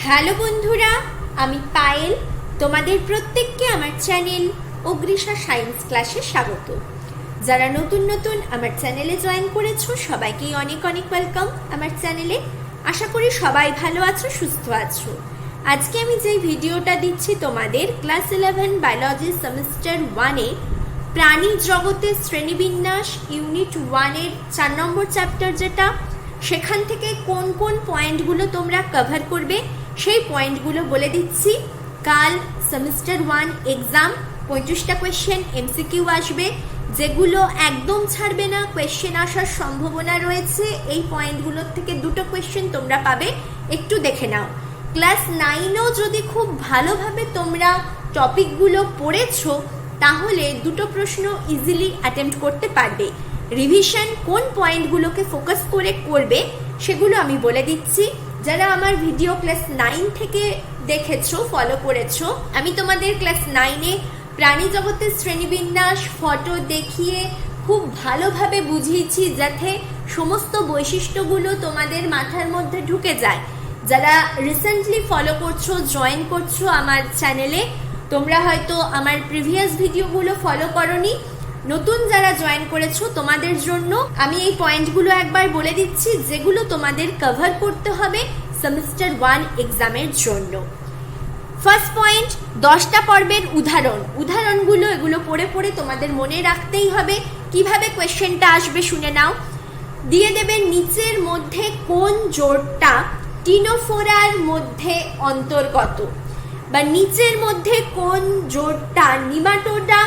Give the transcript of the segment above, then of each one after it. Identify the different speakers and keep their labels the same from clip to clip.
Speaker 1: Hello বন্ধুরা, আমি পায়েল। তোমাদের প্রত্যেককে আমার চ্যানেল অগ্রিষা সায়েন্স ক্লাসে স্বাগত। যারা নতুন নতুন আমার চ্যানেলে জয়েন করেছো সবাইকেই অনেক অনেক ওয়েলকাম আমার চ্যানেলে। আশা করি সবাই ভালো আছো, সুস্থ আছো। আজকে আমি যে ভিডিওটা দিচ্ছি তোমাদের ক্লাস 11 বায়োলজি সেমিস্টার 1-এ প্রাণী জগতের শ্রেণীবিন্যাস ইউনিট 1-এর 4 নম্বর চ্যাপ্টার, যেটা সেখান থেকে কোন কোন পয়েন্টগুলো তোমরা কভার করবে সেই পয়েন্টগুলো বলে দিচ্ছি। কাল সেমিস্টার 1 এক্সাম 35টা কোয়েশ্চেন এমসিকিউ আসবে, যেগুলো একদম ছাড়বে না, কোয়েশ্চেন আসার সম্ভাবনা রয়েছে। এই পয়েন্টগুলোর থেকে দুটো কোয়েশ্চেন তোমরা পাবে, একটু দেখে নাও। ক্লাস 9-এও যদি খুব ভালোভাবে তোমরা টপিকগুলো পড়েছো তাহলে দুটো প্রশ্ন ইজিলি অ্যাটেম্প্ট করতে পারবে। রিভিশন কোন পয়েন্টগুলোকে ফোকাস করে করবে সেগুলো আমি বলে দিচ্ছি। যারা আমার ভিডিও ক্লাস 9 থেকে দেখেছো, ফলো করেছো, আমি তোমাদের ক্লাস 9-এ প্রাণী জগতের শ্রেণীবিন্যাস ফটো দেখিয়ে খুব ভালোভাবে বুঝিয়েছি, যাতে সমস্ত বৈশিষ্ট্যগুলো তোমাদের মাথার মধ্যে ঢুকে যায়। যারা রিসেন্টলি ফলো করছো, জয়েন করছো আমার চ্যানেলে, তোমরা হয়তো আমার প্রিভিয়াস ভিডিওগুলো ফলো করোনি। নতুন যারা জয়েন করেছো তোমাদের জন্য আমি এই পয়েন্টগুলো একবার বলে দিচ্ছি, যেগুলো তোমাদের কভার করতে হবে সেমিস্টার 1 এক্সামের জন্য। ফার্স্ট পয়েন্ট, 10টা পর্বের উদাহরণগুলো এগুলো পড়ে পড়ে তোমাদের মনে রাখতেই হবে। কিভাবে কোয়েশ্চেনটা আসবে শুনে নাও। দিয়ে দেবে নিচের মধ্যে কোন জোড়টা টিনোফোরার মধ্যে অন্তর্গত, বা নিচের মধ্যে কোন জোড়টা নিমাটোডা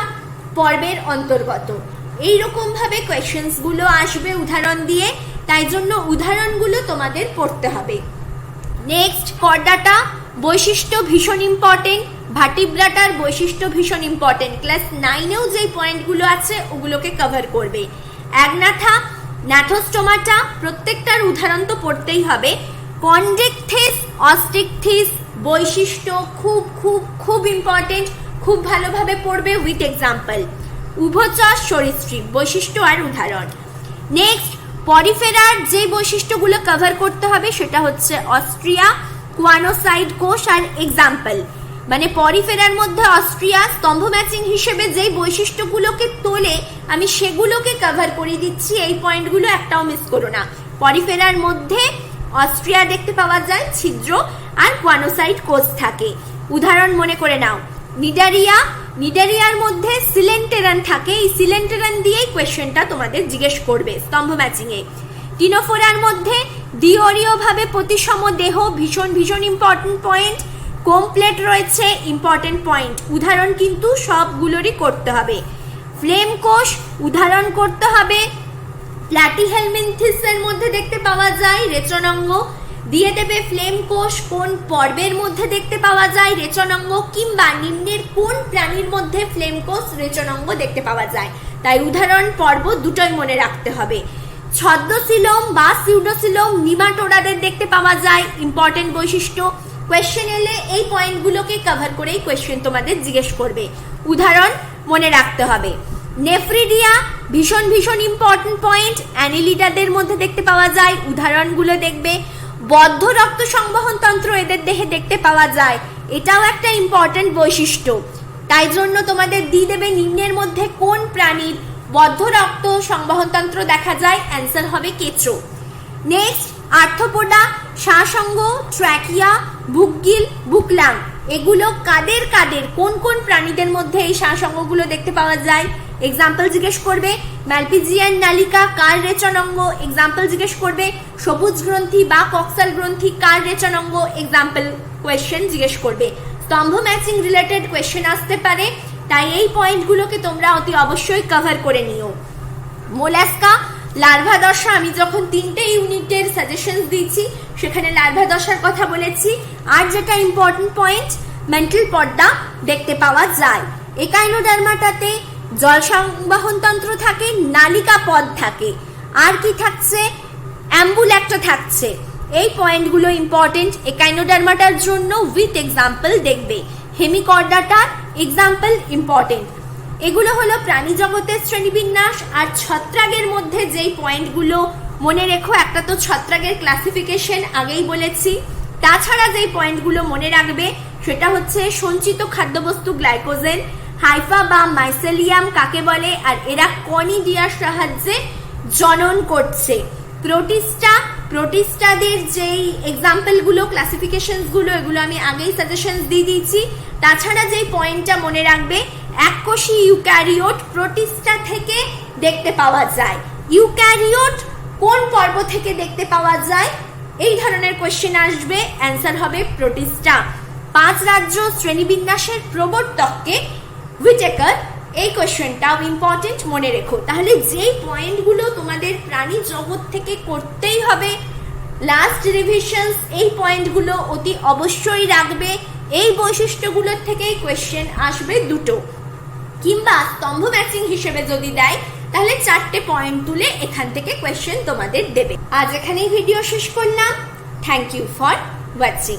Speaker 1: পর্বের অন্তর্গত। এইরকম ভাবে কোয়েশ্চেন্সগুলো আসবে উদাহরণ দিয়ে, তাই জন্য উদাহরণগুলো তোমাদের পড়তে হবে। নেক্সট, করডাটা বৈশিষ্ট্য ভীষণ ইম্পর্টেন্ট, ভার্টিব্রাটার বৈশিষ্ট্য ভীষণ ইম্পর্টেন্ট। ক্লাস 9-এও যেই পয়েন্টগুলো আছে ওগুলোকে কভার করবে। অ্যাগনাথা, ন্যাথোস্টোমাটা, প্রত্যেকটার উদাহরণ তো পড়তেই হবে। কনডেকথিস, অস্টিকথিস বৈশিষ্ট্য খুব খুব খুব ইম্পর্টেন্ট, খুব ভালোভাবে পড়বে উইথ এক্সাম্পল। উভচর সরীসৃপ বৈশিষ্ট্য আর উদাহরণ। নেক্সট, পরিফেরার যে বৈশিষ্ট্যগুলো কভার করতে হবে সেটা হচ্ছে অস্ট্রিয়া, কোয়ানোসাইড কোষ আর এক্সাম্পল। মানে পরিফেরার মধ্যে অস্ট্রিয়া স্তম্ভ ম্যাচিং হিসেবে যেই বৈশিষ্ট্যগুলোকে তোলে আমি সেগুলোকে কভার করে দিচ্ছি। এই পয়েন্টগুলো একটাও মিস করো না। পরিফেরার মধ্যে অস্ট্রিয়া দেখতে পাওয়া যায়, ছিদ্র আর কোয়ানোসাইড কোষ থাকে। উদাহরণ মনে করে নাও। নিডারিয়ার মধ্যে সিলেন্টেরান থাকে, এই সিলেন্টেরান দিয়েই কোয়েশ্চেনটা তোমাদের জিজ্ঞেস করবে স্তম্ভ ম্যাচিং এ। টিনোফোরার মধ্যে দ্বিঅরীয় ভাবে প্রতিসম দেহ ভীষণ ভীষণ ইম্পর্টেন্ট পয়েন্ট। কমপ্লেট রয়েছে, ইম্পর্টেন্ট পয়েন্ট। উদাহরণ কিন্তু সবগুলোরই করতে হবে। ফ্লেম কোষ উদাহরণ করতে হবে। প্ল্যাটিহেলমিনথিসের মধ্যে দেখতে পাওয়া যায় রেচনাঙ্গ। দিয়ে দেবে ফ্লেম কোষ কোন পর্বের মধ্যে দেখতে পাওয়া যায় রেচনাঙ্গ, কিংবা নিম্নের কোন প্রাণীর মধ্যে ফ্লেম কোষ রেচনাঙ্গ দেখতে পাওয়া যায়। তাই উদাহরণ পর্ব দুটোই মনে রাখতে হবে। ছদ্মসিলোম বা সিউডোসিলোম নিমাটোডাদের দেখতে পাওয়া যায়, ইম্পর্টেন্ট বৈশিষ্ট্য। কোয়েশ্চেন এলে এই পয়েন্টগুলোকে কভার করেই কোয়েশ্চেন তোমাদের জিজ্ঞেস করবে, উদাহরণ মনে রাখতে হবে। নেফ্রিডিয়া ভীষণ ভীষণ ইম্পর্টেন্ট পয়েন্ট, অ্যানিলিডাদের মধ্যে দেখতে পাওয়া যায়, উদাহরণগুলো দেখবে। বদ্ধ রক্ত সংবহন তন্ত্র এদের দেহে দেখতে পাওয়া যায়, এটাও একটা ইম্পর্টেন্ট বৈশিষ্ট্য। তাই জন্য তোমাদের দিয়ে দেবে নিম্নের মধ্যে কোন প্রাণীর বদ্ধ রক্ত সংবহন তন্ত্র দেখা যায়, অ্যান্সার হবে কেঁচো। নেক্সট, আর্থ্রোপোডা শ্বাসঙ্গ, ট্র্যাকিয়া, বুকগিল, বুকলাম, এগুলো কাদের কাদের কোন কোন প্রাণীদের মধ্যে এই শ্বাসঙ্গগুলো দেখতে পাওয়া যায়, এক্সাম্পল জিজ্ঞেস করবে। ম্যালপিজিয়ান নালিকা কার রেচনাঙ্গ, এক্সাম্পল জিজ্ঞেস করবে। সবুজ গ্রন্থি বা কক্সাল গ্রন্থি কার রেচনাঙ্গ, এক্সাম্পল কোয়েশ্চেন জিজ্ঞেস করবে। স্তম্ভ ম্যাচিং রিলেটেড কোয়েশ্চেন আসতে পারে, তাই এই পয়েন্টগুলোকে তোমরা অতি অবশ্যই কভার করে নিও। মোলাস্কা লার্ভা দশা, আমি যখন 3টে ইউনিটের সাজেশনস দিয়েছি সেখানে লার্ভা দশার কথা বলেছি। আর যেটা ইম্পর্টেন্ট পয়েন্ট, মেন্টাল পর্দা দেখতে পাওয়া যায়। একাইনোডার্মাটাতে জল সংবহন তন্ত্র থাকে, নালিকা পদ থাকে, আর কি থাকছে, অ্যাম্বুল্যাক্টা থাকছে। এই পয়েন্টগুলো ইম্পর্টেন্ট একাইনোডার্মাটার জন্য উইথ এক্সাম্পল দেখবে। হেমিকর্ডাটার এক্সাম্পল ইম্পর্টেন্ট। এগুলো হলো প্রাণী জগতের শ্রেণীবিন্যাস। আর ছত্রাকের মধ্যে যেই পয়েন্টগুলো মনে রেখো, একটা তো ছত্রাকের ক্লাসিফিকেশন আগেই বলেছি, তাছাড়া যেই পয়েন্টগুলো মনে রাখবে সেটা হচ্ছে সঞ্চিত খাদ্যবস্তু গ্লাইকোজেন, হাইফা বা মাইসেলিয়াম কাকে বলে, আর এরা কনিডিয়ার সাহায্যে জনন করছে। প্রোটিস্টাদের যেই এক্সাম্পলগুলো, ক্লাসিফিকেশনসগুলো, এগুলো আমি আগেই সাজেশনস দিয়ে দিয়েছি। তাছাড়া যেই পয়েন্টটা মনে রাখবে, এককোষী ইউক্যারিওট প্রোটিস্টা থেকে দেখতে পাওয়া যায়। ইউক্যারিওট কোন পর্ব থেকে দেখতে পাওয়া যায়, এই ধরনের কোয়েশ্চেন আসবে, অ্যান্সার হবে প্রোটিস্টা। 5 রাজ্য শ্রেণীবিন্যাসের প্রবর্তককে হুইটেকার, এই কোয়েশ্চেনটাও ইম্পর্টেন্ট, মনে রেখো। তাহলে যেই পয়েন্টগুলো তোমাদের প্রাণী জগৎ থেকে করতেই হবে, লাস্ট রিভিশনস, এই পয়েন্টগুলো অতি অবশ্যই রাখবে। এই বৈশিষ্ট্যগুলোর থেকেই কোয়েশ্চেন আসবে দুটো, কিংবা স্তম্ভ ম্যাচিং হিসেবে যদি দেয় তাহলে 4টে পয়েন্ট তুলে এখান থেকে কোয়েশ্চেন তোমাদের দেবে। আজ এখানেই ভিডিও শেষ করলাম। Thank you for watching.